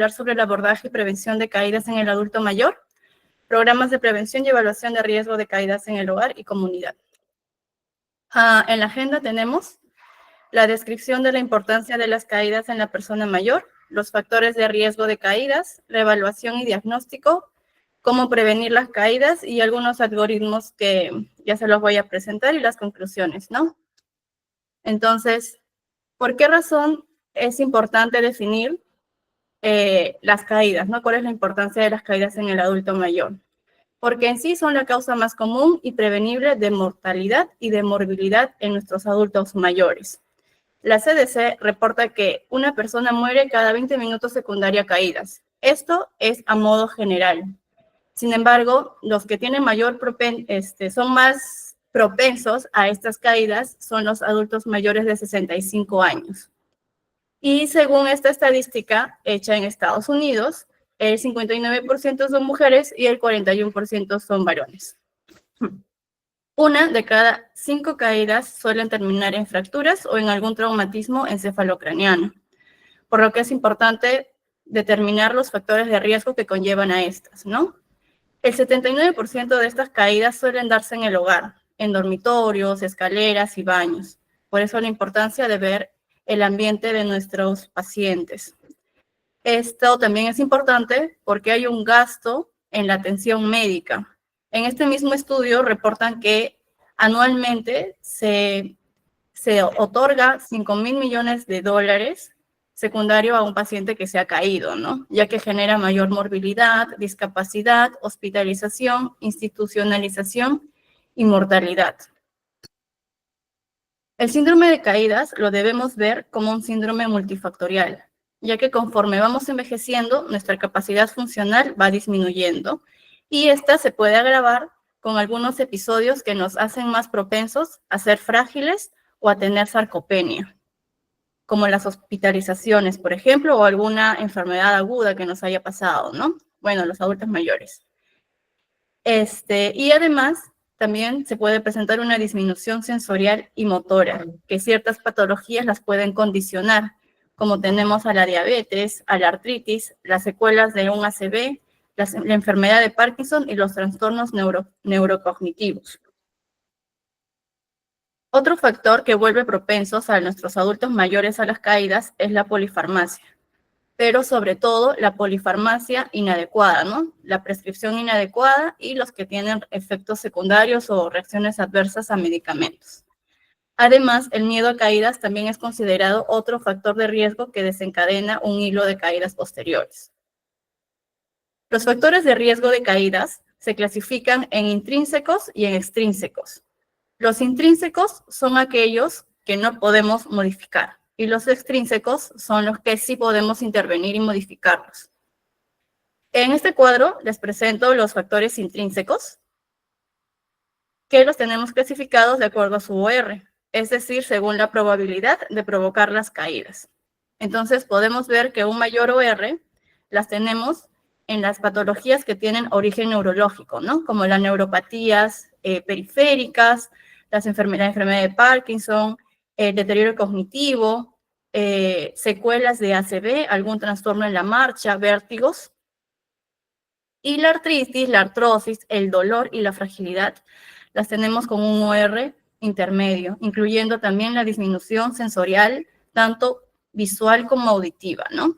hablar sobre el abordaje y prevención de caídas en el adulto mayor, programas de prevención y evaluación de riesgo de caídas en el hogar y comunidad. En la agenda tenemos la descripción de la importancia de las caídas en la persona mayor, los factores de riesgo de caídas, la evaluación y diagnóstico, cómo prevenir las caídas y algunos algoritmos que ya se los voy a presentar y las conclusiones, ¿no? Entonces, ¿por qué razón es importante definir las caídas, ¿no? ¿Cuál es la importancia de las caídas en el adulto mayor? Porque en sí son la causa más común y prevenible de mortalidad y de morbilidad en nuestros adultos mayores. La CDC reporta que una persona muere cada 20 minutos secundaria a caídas. Esto es a modo general. Sin embargo, los que tienen son más propensos a estas caídas son los adultos mayores de 65 años. Y según esta estadística hecha en Estados Unidos, el 59% son mujeres y el 41% son varones. Una de cada 5 caídas suelen terminar en fracturas o en algún traumatismo encefalocraniano, por lo que es importante determinar los factores de riesgo que conllevan a estas, ¿no? El 79% de estas caídas suelen darse en el hogar, en dormitorios, escaleras y baños. Por eso la importancia de ver el ambiente de nuestros pacientes. Esto también es importante porque hay un gasto en la atención médica. En este mismo estudio reportan que anualmente se otorga $5,000 millones secundario a un paciente que se ha caído, ¿no? Ya que genera mayor morbilidad, discapacidad, hospitalización, institucionalización y mortalidad. El síndrome de caídas lo debemos ver como un síndrome multifactorial, ya que conforme vamos envejeciendo, nuestra capacidad funcional va disminuyendo y esta se puede agravar con algunos episodios que nos hacen más propensos a ser frágiles o a tener sarcopenia, como las hospitalizaciones, por ejemplo, o alguna enfermedad aguda que nos haya pasado, ¿no? Bueno, los adultos mayores. Y además, también se puede presentar una disminución sensorial y motora, que ciertas patologías las pueden condicionar, como tenemos a la diabetes, a la artritis, las secuelas de un ACV, la enfermedad de Parkinson y los trastornos neurocognitivos. Otro factor que vuelve propensos a nuestros adultos mayores a las caídas es la polifarmacia, pero sobre todo la polifarmacia inadecuada, ¿no? La prescripción inadecuada y los que tienen efectos secundarios o reacciones adversas a medicamentos. Además, el miedo a caídas también es considerado otro factor de riesgo que desencadena un hilo de caídas posteriores. Los factores de riesgo de caídas se clasifican en intrínsecos y en extrínsecos. Los intrínsecos son aquellos que no podemos modificar y los extrínsecos son los que sí podemos intervenir y modificarlos. En este cuadro les presento los factores intrínsecos que los tenemos clasificados de acuerdo a su OR, es decir, según la probabilidad de provocar las caídas. Entonces podemos ver que un mayor OR las tenemos en las patologías que tienen origen neurológico, ¿no? Como las neuropatías periféricas, la enfermedad de Parkinson, el deterioro cognitivo, secuelas de ACV, algún trastorno en la marcha, vértigos. Y la artritis, la artrosis, el dolor y la fragilidad las tenemos con un OR intermedio, incluyendo también la disminución sensorial, tanto visual como auditiva, ¿no?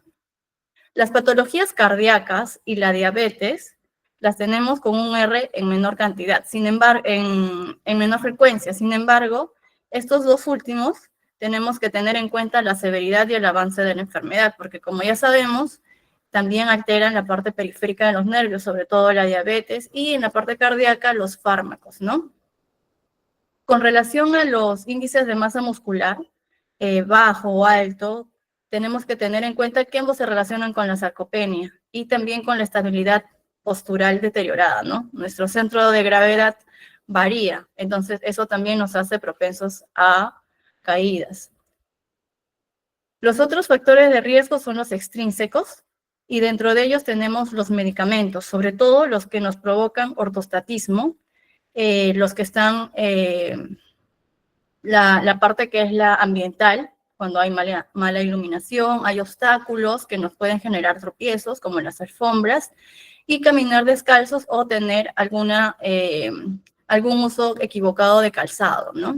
Las patologías cardíacas y la diabetes las tenemos con un R en menor cantidad, sin embargo, en menor frecuencia. Sin embargo, estos dos últimos tenemos que tener en cuenta la severidad y el avance de la enfermedad, porque como ya sabemos, también alteran la parte periférica de los nervios, sobre todo la diabetes, y en la parte cardíaca los fármacos, ¿no? Con relación a los índices de masa muscular, bajo o alto, tenemos que tener en cuenta que ambos se relacionan con la sarcopenia y también con la estabilidad postural deteriorada, ¿no? Nuestro centro de gravedad varía, entonces eso también nos hace propensos a caídas. Los otros factores de riesgo son los extrínsecos y dentro de ellos tenemos los medicamentos, sobre todo los que nos provocan ortostatismo, los que están, la parte que es la ambiental, cuando hay mala iluminación, hay obstáculos que nos pueden generar tropiezos, como las alfombras, y caminar descalzos o tener algún uso equivocado de calzado, ¿no?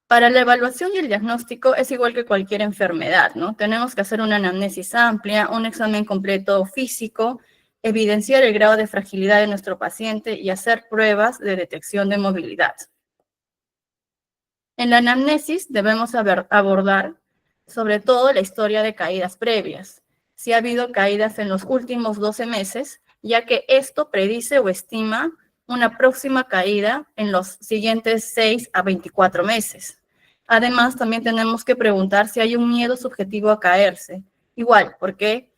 Para la evaluación y el diagnóstico es igual que cualquier enfermedad, ¿no? Tenemos que hacer una anamnesis amplia, un examen completo físico, evidenciar el grado de fragilidad de nuestro paciente y hacer pruebas de detección de movilidad. En la anamnesis debemos abordar sobre todo la historia de caídas previas, si ha habido caídas en los últimos 12 meses, ya que esto predice o estima una próxima caída en los siguientes 6 a 24 meses. Además, también tenemos que preguntar si hay un miedo subjetivo a caerse. Igual, porque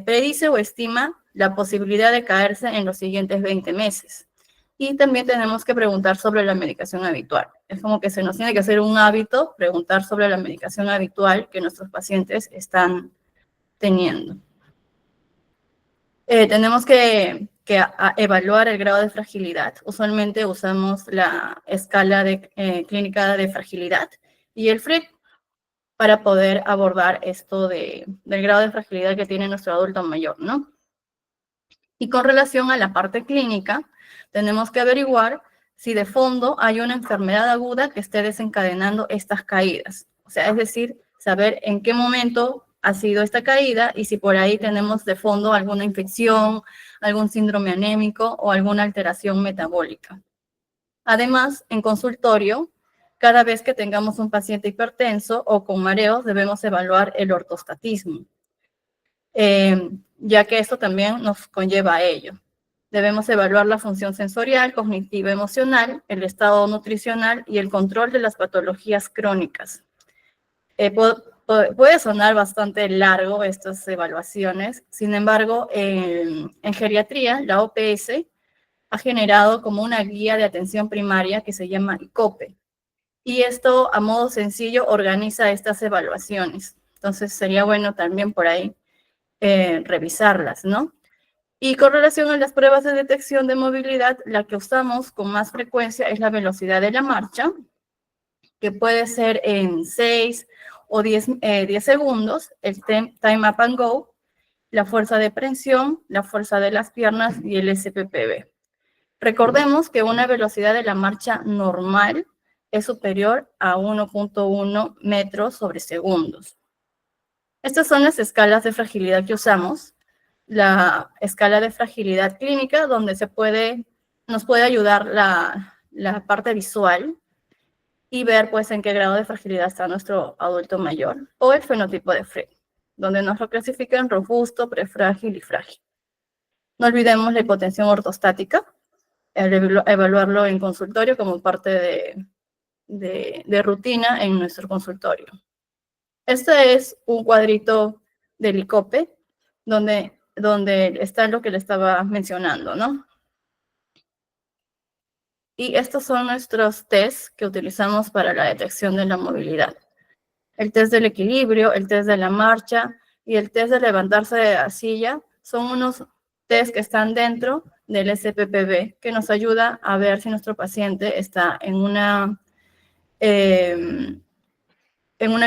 predice o estima la posibilidad de caerse en los siguientes 20 meses. Y también tenemos que preguntar sobre la medicación habitual. Es como que se nos tiene que hacer un hábito preguntar sobre la medicación habitual que nuestros pacientes están teniendo. Tenemos que evaluar el grado de fragilidad. Usualmente usamos la escala clínica de fragilidad y el FRIC para poder abordar esto del grado de fragilidad que tiene nuestro adulto mayor, ¿no? Y con relación a la parte clínica, tenemos que averiguar si de fondo hay una enfermedad aguda que esté desencadenando estas caídas. O sea, es decir, saber en qué momento ha sido esta caída y si por ahí tenemos de fondo alguna infección, algún síndrome anémico o alguna alteración metabólica. Además, en consultorio, cada vez que tengamos un paciente hipertenso o con mareos, debemos evaluar el ortostatismo, ya que esto también nos conlleva a ello. Debemos evaluar la función sensorial, cognitiva, emocional, el estado nutricional y el control de las patologías crónicas. Puede sonar bastante largo estas evaluaciones, sin embargo, en geriatría, la OPS ha generado como una guía de atención primaria que se llama ICOPE, y esto a modo sencillo organiza estas evaluaciones. Entonces sería bueno también por ahí revisarlas, ¿no? Y con relación a las pruebas de detección de movilidad, la que usamos con más frecuencia es la velocidad de la marcha, que puede ser en 6 o 10 segundos, el Time Up and Go, la fuerza de presión, la fuerza de las piernas y el SPPB. Recordemos que una velocidad de la marcha normal es superior a 1.1 metros sobre segundos. Estas son las escalas de fragilidad que usamos. La escala de fragilidad clínica, donde nos puede ayudar la parte visual y ver pues en qué grado de fragilidad está nuestro adulto mayor, o el fenotipo de Frey, donde nos lo clasifican robusto, prefrágil y frágil. No olvidemos la hipotensión ortostática, evaluarlo en consultorio como parte de rutina en nuestro consultorio. Este es un cuadrito del ICOPE, donde está lo que le estaba mencionando, ¿no? Y estos son nuestros tests que utilizamos para la detección de la movilidad. El test del equilibrio, el test de la marcha y el test de levantarse de la silla son unos test que están dentro del SPPB, que nos ayuda a ver si nuestro paciente está en una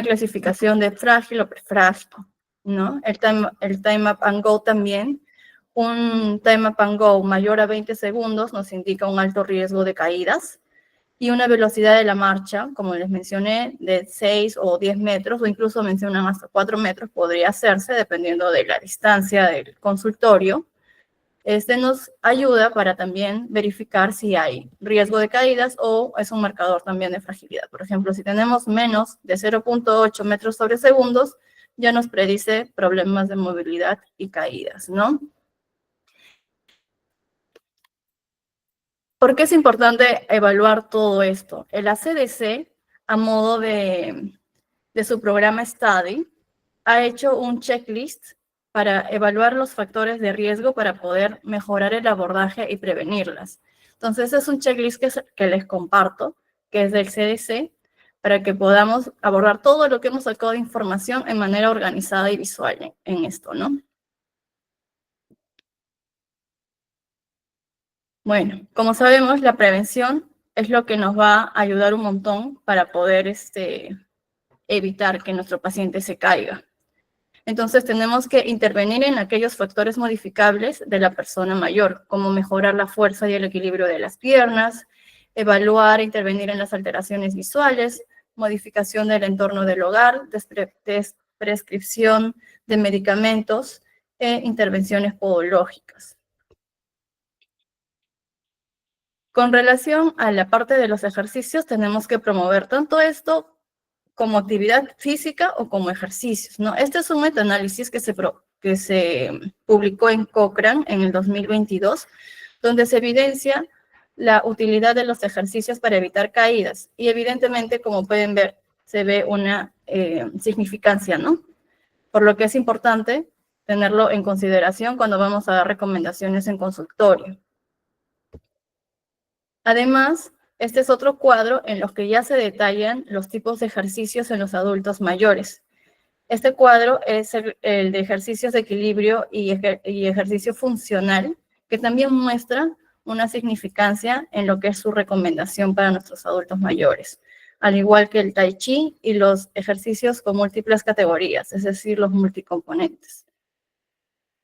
clasificación de frágil o prefrágil, ¿no? El time up and go también. Un time up and go mayor a 20 segundos nos indica un alto riesgo de caídas, y una velocidad de la marcha, como les mencioné, de 6 o 10 metros, o incluso mencionan hasta 4 metros, podría hacerse dependiendo de la distancia del consultorio. Este nos ayuda para también verificar si hay riesgo de caídas o es un marcador también de fragilidad. Por ejemplo, si tenemos menos de 0.8 metros sobre segundos, ya nos predice problemas de movilidad y caídas, ¿no? ¿Por qué es importante evaluar todo esto? El ACDC, a modo de su programa Study, ha hecho un checklist para evaluar los factores de riesgo para poder mejorar el abordaje y prevenirlas. Entonces, es un checklist que les comparto, que es del CDC, para que podamos abordar todo lo que hemos sacado de información en manera organizada y visual en esto, ¿no? Bueno, como sabemos, la prevención es lo que nos va a ayudar un montón para poder evitar que nuestro paciente se caiga. Entonces tenemos que intervenir en aquellos factores modificables de la persona mayor, como mejorar la fuerza y el equilibrio de las piernas, evaluar e intervenir en las alteraciones visuales, modificación del entorno del hogar, prescripción de medicamentos e intervenciones podológicas. Con relación a la parte de los ejercicios, tenemos que promover tanto esto como actividad física o como ejercicios, ¿no? Este es un metaanálisis que se publicó en Cochrane en el 2022, donde se evidencia la utilidad de los ejercicios para evitar caídas. Y evidentemente, como pueden ver, se ve una significancia, ¿no? Por lo que es importante tenerlo en consideración cuando vamos a dar recomendaciones en consultorio. Además, este es otro cuadro en los que ya se detallan los tipos de ejercicios en los adultos mayores. Este cuadro es el de ejercicios de equilibrio y ejercicio funcional, que también muestra una significancia en lo que es su recomendación para nuestros adultos mayores, al igual que el Tai Chi y los ejercicios con múltiples categorías, es decir, los multicomponentes.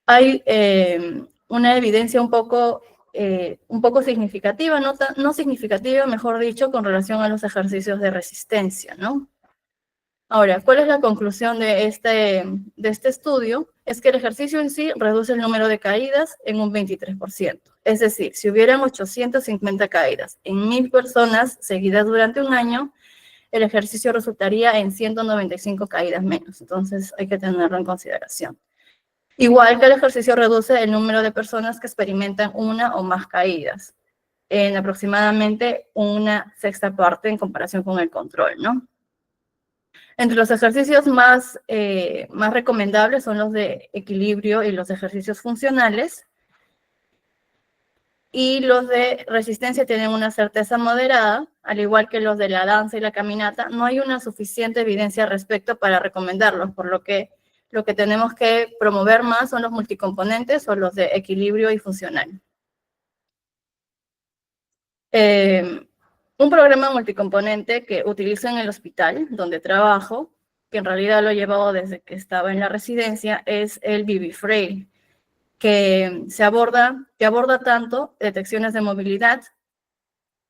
Hay una evidencia un poco significativa, no significativa, mejor dicho, con relación a los ejercicios de resistencia, ¿no? Ahora, ¿cuál es la conclusión de este estudio? Es que el ejercicio en sí reduce el número de caídas en un 23%. Es decir, si hubieran 850 caídas en 1000 personas seguidas durante un año, el ejercicio resultaría en 195 caídas menos. Entonces, hay que tenerlo en consideración. Igual que el ejercicio reduce el número de personas que experimentan una o más caídas, en aproximadamente una sexta parte en comparación con el control, ¿no? Entre los ejercicios más recomendables son los de equilibrio y los ejercicios funcionales, y los de resistencia tienen una certeza moderada, al igual que los de la danza y la caminata. No hay una suficiente evidencia al respecto para recomendarlos, por lo que tenemos que promover más son los multicomponentes o los de equilibrio y funcional. Un programa multicomponente que utilizo en el hospital donde trabajo, que en realidad lo he llevado desde que estaba en la residencia, es el ViviFrail, que aborda tanto detecciones de movilidad,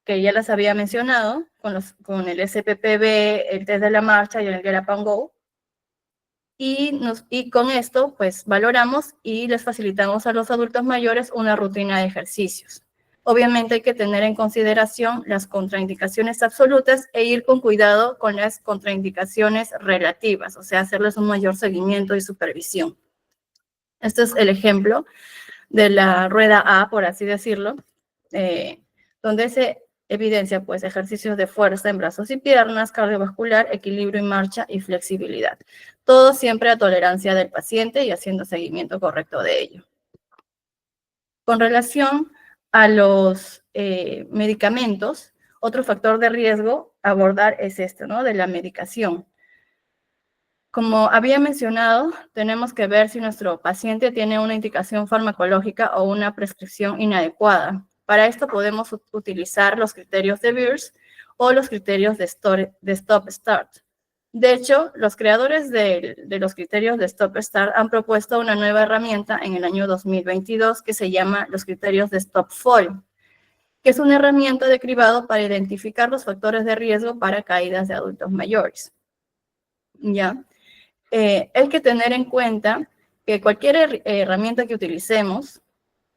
que ya las había mencionado, con el SPPB, el test de la marcha y el Get Up and Go, y con esto, pues, valoramos y les facilitamos a los adultos mayores una rutina de ejercicios. Obviamente hay que tener en consideración las contraindicaciones absolutas e ir con cuidado con las contraindicaciones relativas, o sea, hacerles un mayor seguimiento y supervisión. Este es el ejemplo de la rueda A, por así decirlo, donde se evidencia, pues, ejercicios de fuerza en brazos y piernas, cardiovascular, equilibrio y marcha y flexibilidad. Todo siempre a tolerancia del paciente y haciendo seguimiento correcto de ello. Con relación a los medicamentos, otro factor de riesgo a abordar es este, ¿no? De la medicación. Como había mencionado, tenemos que ver si nuestro paciente tiene una indicación farmacológica o una prescripción inadecuada. Para esto podemos utilizar los criterios de Beers o los criterios de Stop-Start. De hecho, los creadores de los criterios de Stop-Start han propuesto una nueva herramienta en el año 2022 que se llama los criterios de Stop-Fall, que es una herramienta de cribado para identificar los factores de riesgo para caídas de adultos mayores. ¿Ya? Hay que tener en cuenta que cualquier herramienta que utilicemos,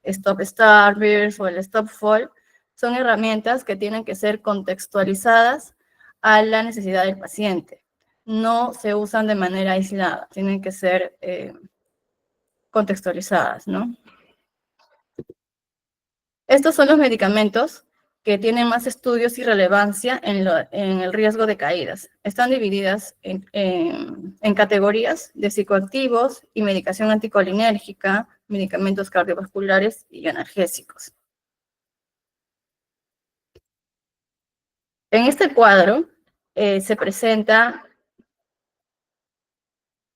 Stop-Start, Beers o el Stop-Fall, son herramientas que tienen que ser contextualizadas a la necesidad del paciente. No se usan de manera aislada, tienen que ser contextualizadas, ¿no? Estos son los medicamentos que tienen más estudios y relevancia en el riesgo de caídas. Están divididas en categorías de psicoactivos y medicación anticolinérgica, medicamentos cardiovasculares y analgésicos. En este cuadro se presenta,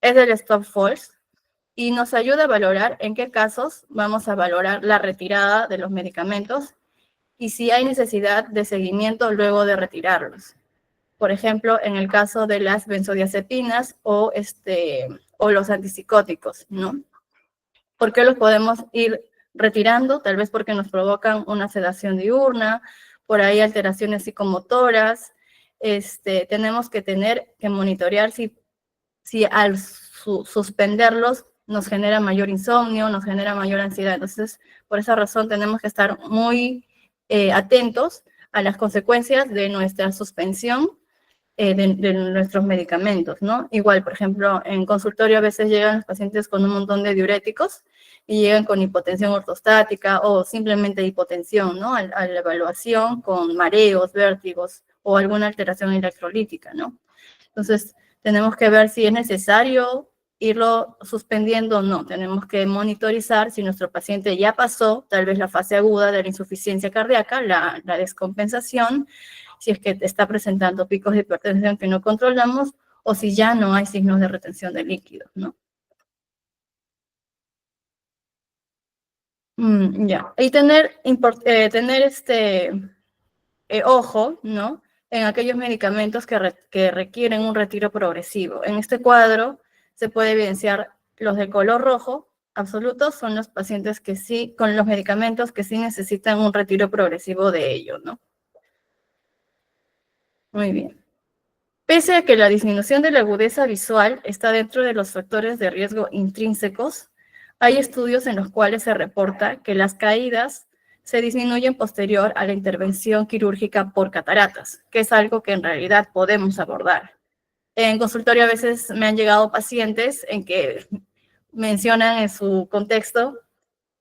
es del Stop-Falls, y nos ayuda a valorar en qué casos vamos a valorar la retirada de los medicamentos y si hay necesidad de seguimiento luego de retirarlos. Por ejemplo, en el caso de las benzodiazepinas o los antipsicóticos, ¿no? ¿Por qué los podemos ir retirando? Tal vez porque nos provocan una sedación diurna, por ahí alteraciones psicomotoras. Tenemos que monitorear si al suspenderlos nos genera mayor insomnio, nos genera mayor ansiedad. Entonces, por esa razón tenemos que estar muy atentos a las consecuencias de nuestra suspensión de nuestros medicamentos, ¿no? Igual, por ejemplo, en consultorio a veces llegan los pacientes con un montón de diuréticos y llegan con hipotensión ortostática o simplemente hipotensión, ¿no? A la evaluación con mareos, vértigos o alguna alteración electrolítica, ¿no? Entonces, tenemos que ver si es necesario irlo suspendiendo o no. Tenemos que monitorizar si nuestro paciente ya pasó tal vez la fase aguda de la insuficiencia cardíaca, la descompensación, si es que está presentando picos de hipertensión que no controlamos o si ya no hay signos de retención de líquidos, ¿no? Ya. Y tener ojo, ¿no? En aquellos medicamentos que requieren un retiro progresivo. En este cuadro se puede evidenciar los de color rojo absolutos son los pacientes que sí, con los medicamentos que sí necesitan un retiro progresivo de ellos, ¿no? Muy bien. Pese a que la disminución de la agudeza visual está dentro de los factores de riesgo intrínsecos, hay estudios en los cuales se reporta que las caídas se disminuyen posterior a la intervención quirúrgica por cataratas, que es algo que en realidad podemos abordar. En consultorio a veces me han llegado pacientes en que mencionan en su contexto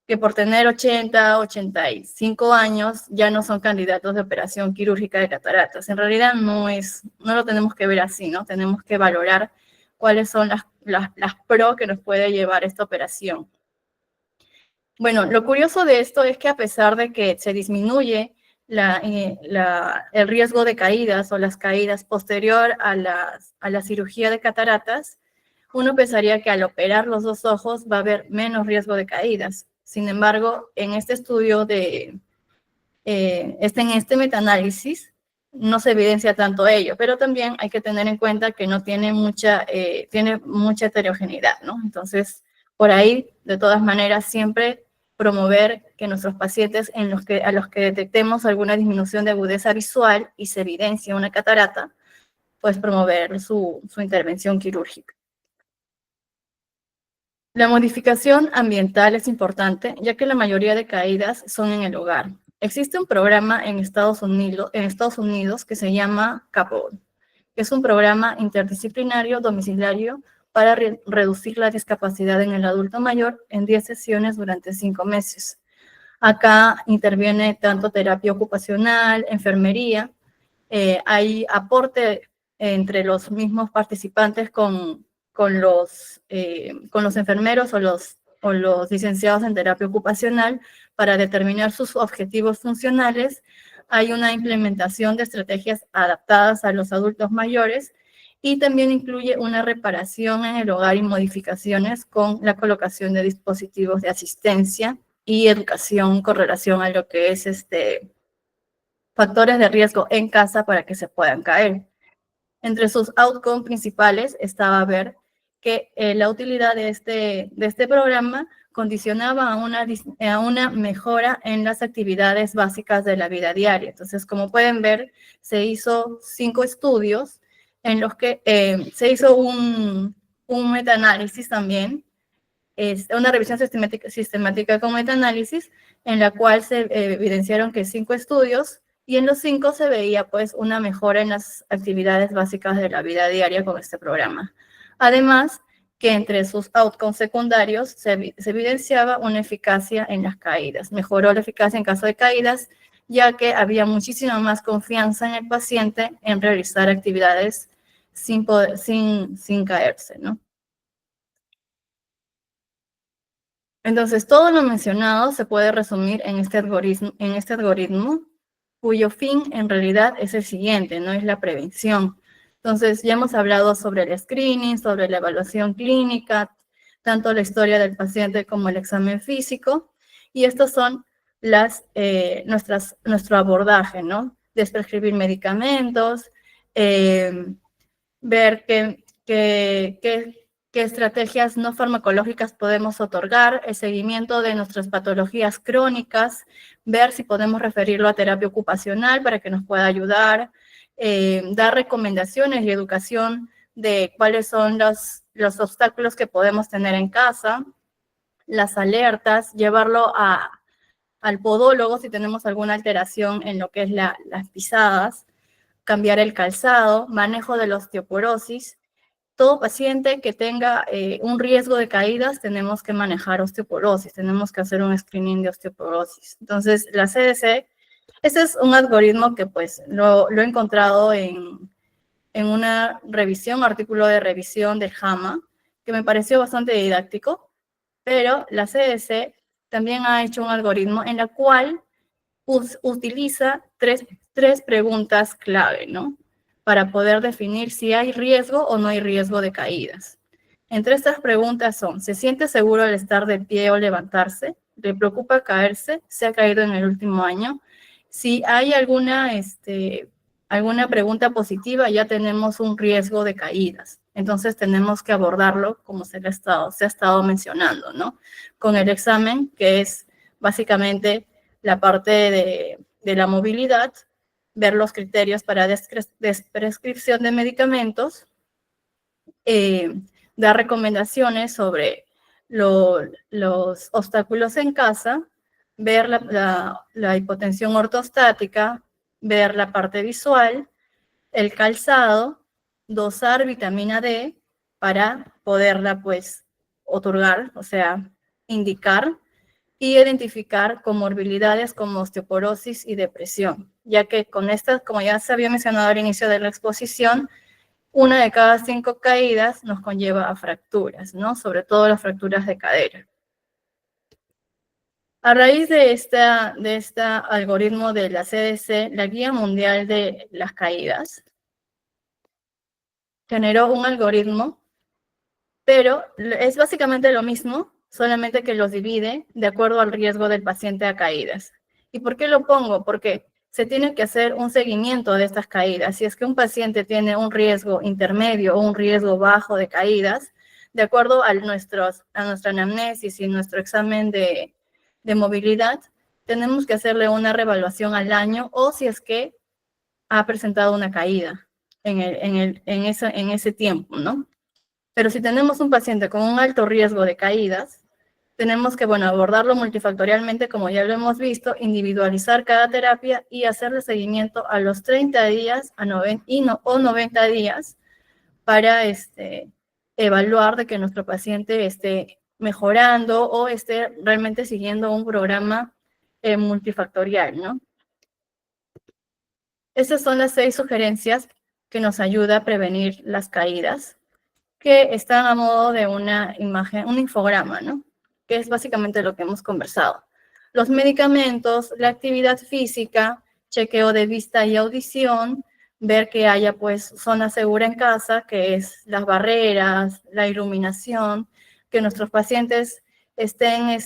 que por tener 80, 85 años ya no son candidatos de operación quirúrgica de cataratas. En realidad no lo tenemos que ver así, ¿no? Tenemos que valorar cuáles son las pro que nos puede llevar esta operación. Bueno, lo curioso de esto es que a pesar de que se disminuye el riesgo de caídas o las caídas posterior a la cirugía de cataratas, uno pensaría que al operar los dos ojos va a haber menos riesgo de caídas. Sin embargo, en este estudio en este metaanálisis, no se evidencia tanto ello, pero también hay que tener en cuenta que no tiene tiene mucha heterogeneidad, ¿no? Entonces, por ahí, de todas maneras, siempre promover que nuestros pacientes a los que detectemos alguna disminución de agudeza visual y se evidencia una catarata, pues promover su intervención quirúrgica. La modificación ambiental es importante, ya que la mayoría de caídas son en el hogar. Existe un programa en Estados Unidos que se llama CAPOD, que es un programa interdisciplinario domiciliario para reducir la discapacidad en el adulto mayor en 10 sesiones durante 5 meses. Acá interviene tanto terapia ocupacional, enfermería, hay aporte entre los mismos participantes con los enfermeros o los licenciados en terapia ocupacional para determinar sus objetivos funcionales. Hay una implementación de estrategias adaptadas a los adultos mayores y también incluye una reparación en el hogar y modificaciones con la colocación de dispositivos de asistencia y educación con relación a lo que es factores de riesgo en casa para que se puedan caer. Entre sus outcomes principales estaba ver que la utilidad de este programa condicionaba a una mejora en las actividades básicas de la vida diaria. Entonces, como pueden ver, se hizo 5 estudios en los que se hizo un metaanálisis también, una revisión sistemática con metaanálisis, en la cual se evidenciaron que 5 estudios y en los 5 se veía pues una mejora en las actividades básicas de la vida diaria con este programa. Además, que entre sus outcomes secundarios se evidenciaba una eficacia en las caídas. Mejoró la eficacia en caso de caídas, ya que había muchísima más confianza en el paciente en realizar actividades sin caerse, ¿no? Entonces, todo lo mencionado se puede resumir en este algoritmo, cuyo fin en realidad es el siguiente, no es la prevención. Entonces, ya hemos hablado sobre el screening, sobre la evaluación clínica, tanto la historia del paciente como el examen físico, y estos son nuestro abordaje, ¿no? Desprescribir medicamentos, ver qué estrategias no farmacológicas podemos otorgar, el seguimiento de nuestras patologías crónicas, ver si podemos referirlo a terapia ocupacional para que nos pueda ayudar, dar recomendaciones y educación de cuáles son los obstáculos que podemos tener en casa, las alertas, llevarlo al podólogo si tenemos alguna alteración en lo que es las pisadas, cambiar el calzado, manejo de la osteoporosis. Todo paciente que tenga un riesgo de caídas, tenemos que manejar osteoporosis, tenemos que hacer un screening de osteoporosis. Entonces, la CDC, ese es un algoritmo que pues lo he encontrado en una revisión, artículo de revisión del JAMA, que me pareció bastante didáctico, pero la CDC también ha hecho un algoritmo en la cual utiliza tres preguntas clave, ¿no? Para poder definir si hay riesgo o no hay riesgo de caídas. Entre estas preguntas son, ¿se siente seguro al estar de pie o levantarse? ¿Le preocupa caerse? ¿Se ha caído en el último año? Si hay alguna pregunta positiva, ya tenemos un riesgo de caídas. Entonces tenemos que abordarlo como se ha estado mencionando, ¿no? Con el examen, que es básicamente la parte de la movilidad, ver los criterios para desprescripción de medicamentos, dar recomendaciones sobre los obstáculos en casa, ver la hipotensión ortostática, ver la parte visual, el calzado, dosar vitamina D para poderla pues otorgar, o sea, indicar, y identificar comorbilidades como osteoporosis y depresión, ya que con estas, como ya se había mencionado al inicio de la exposición, una de cada 5 caídas nos conlleva a fracturas, ¿no? Sobre todo las fracturas de cadera. A raíz de este algoritmo de la CDC, la Guía Mundial de las Caídas generó un algoritmo, pero es básicamente lo mismo, solamente que los divide de acuerdo al riesgo del paciente a caídas. ¿Y por qué lo pongo? Porque se tiene que hacer un seguimiento de estas caídas. Si es que un paciente tiene un riesgo intermedio o un riesgo bajo de caídas, de acuerdo a nuestra anamnesis y nuestro examen de movilidad, tenemos que hacerle una reevaluación al año o si es que ha presentado una caída en ese tiempo, ¿no? Pero si tenemos un paciente con un alto riesgo de caídas, tenemos que, bueno, abordarlo multifactorialmente, como ya lo hemos visto, individualizar cada terapia y hacerle seguimiento a los 30 días o 90 días para evaluar de que nuestro paciente esté mejorando o esté realmente siguiendo un programa multifactorial, ¿no? Estas son las 6 sugerencias que nos ayuda a prevenir las caídas, que están a modo de una imagen, un infograma, ¿no? Que es básicamente lo que hemos conversado. Los medicamentos, la actividad física, chequeo de vista y audición, ver que haya pues zona segura en casa, que es las barreras, la iluminación, que nuestros pacientes estén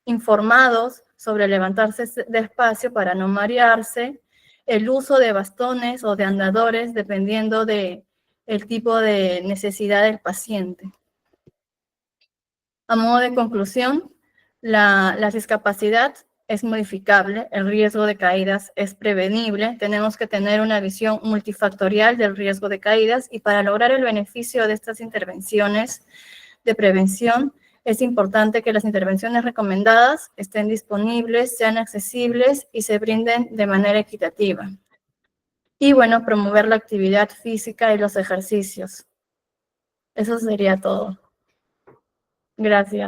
informados sobre levantarse despacio para no marearse, el uso de bastones o de andadores dependiendo de el tipo de necesidad del paciente. A modo de conclusión, la discapacidad es modificable, el riesgo de caídas es prevenible, tenemos que tener una visión multifactorial del riesgo de caídas y para lograr el beneficio de estas intervenciones de prevención, es importante que las intervenciones recomendadas estén disponibles, sean accesibles y se brinden de manera equitativa. Y bueno, promover la actividad física y los ejercicios. Eso sería todo. Gracias.